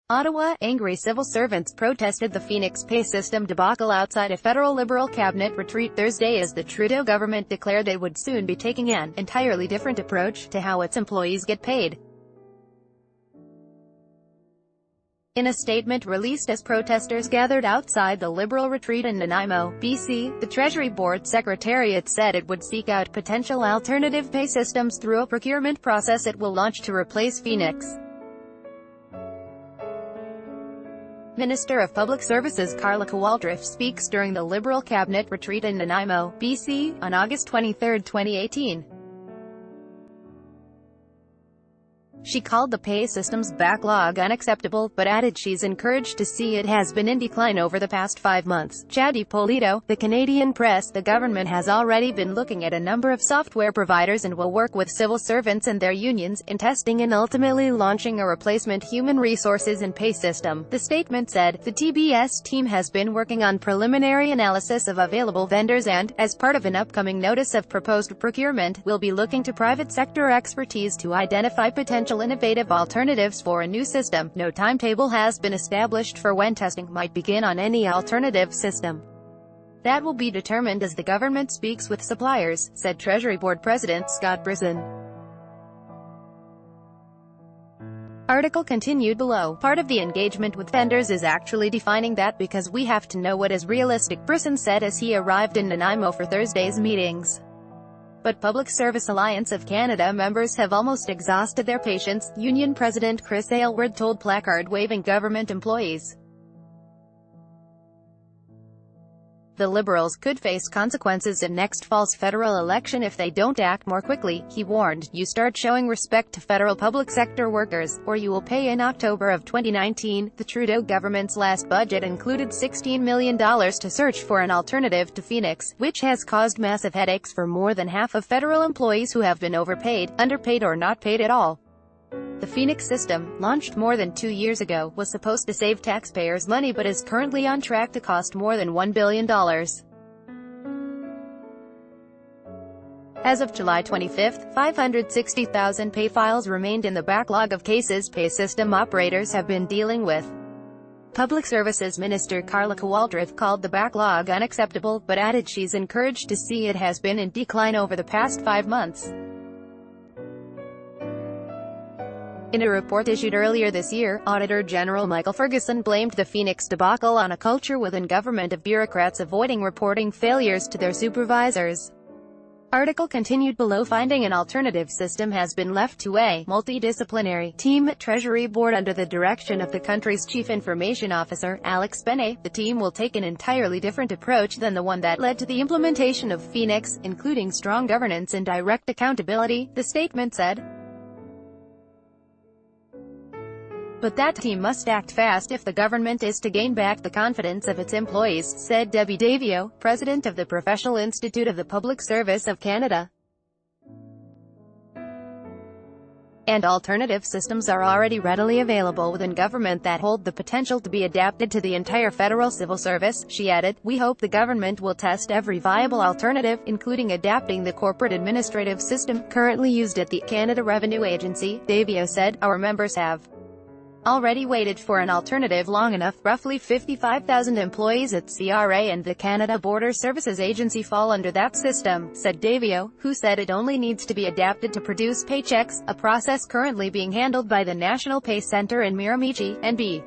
Ottawa, angry civil servants protested the Phoenix pay system debacle outside a federal Liberal cabinet retreat Thursday as the Trudeau government declared it would soon be taking an entirely different approach to how its employees get paid. In a statement released as protesters gathered outside the Liberal retreat in Nanaimo, BC, the Treasury Board Secretariat said it would seek out potential alternative pay systems through a procurement process it will launch to replace Phoenix. Minister of Public Services Carla Kowaldrif speaks during the Liberal cabinet retreat in Nanaimo, BC, on August 23, 2018. She called the pay system's backlog unacceptable, but added she's encouraged to see it has been in decline over the past 5 months. Chadi Polito, the Canadian Press, the government has already been looking at a number of software providers and will work with civil servants and their unions in testing and ultimately launching a replacement human resources and pay system. The statement said, the TBS team has been working on preliminary analysis of available vendors and, as part of an upcoming notice of proposed procurement, will be looking to private sector expertise to identify potential innovative alternatives for a new system. No timetable has been established for when testing might begin on any alternative system. That will be determined as the government speaks with suppliers, said Treasury Board President Scott Brison. Article continued below. Part of the engagement with vendors is actually defining that because we have to know what is realistic, Brison said as he arrived in Nanaimo for Thursday's meetings. But Public Service Alliance of Canada members have almost exhausted their patience, Union President Chris Aylward told placard-waving government employees. The Liberals could face consequences in next fall's federal election if they don't act more quickly, he warned. You start showing respect to federal public sector workers, or you will pay. In October of 2019, the Trudeau government's last budget included $16 million to search for an alternative to Phoenix, which has caused massive headaches for more than half of federal employees who have been overpaid, underpaid or not paid at all. The Phoenix system, launched more than 2 years ago, was supposed to save taxpayers money but is currently on track to cost more than $1 billion. As of July 25, 560,000 pay files remained in the backlog of cases pay system operators have been dealing with. Public Services Minister Carla Kowaldrif called the backlog unacceptable, but added she's encouraged to see it has been in decline over the past 5 months. In a report issued earlier this year, Auditor General Michael Ferguson blamed the Phoenix debacle on a culture within government of bureaucrats avoiding reporting failures to their supervisors. Article continued below. Finding an alternative system has been left to a multidisciplinary team at Treasury Board under the direction of the country's Chief Information Officer, Alex Bene. The team will take an entirely different approach than the one that led to the implementation of Phoenix, including strong governance and direct accountability, the statement said. But that team must act fast if the government is to gain back the confidence of its employees, said Debbie Davio, president of the Professional Institute of the Public Service of Canada. And alternative systems are already readily available within government that hold the potential to be adapted to the entire federal civil service, she added. We hope the government will test every viable alternative, including adapting the corporate administrative system currently used at the Canada Revenue Agency, Davio said. Our members have already waited for an alternative long enough. Roughly 55,000 employees at CRA and the Canada Border Services Agency fall under that system, said Davio, who said it only needs to be adapted to produce paychecks, a process currently being handled by the National Pay Centre in Miramichi, NB.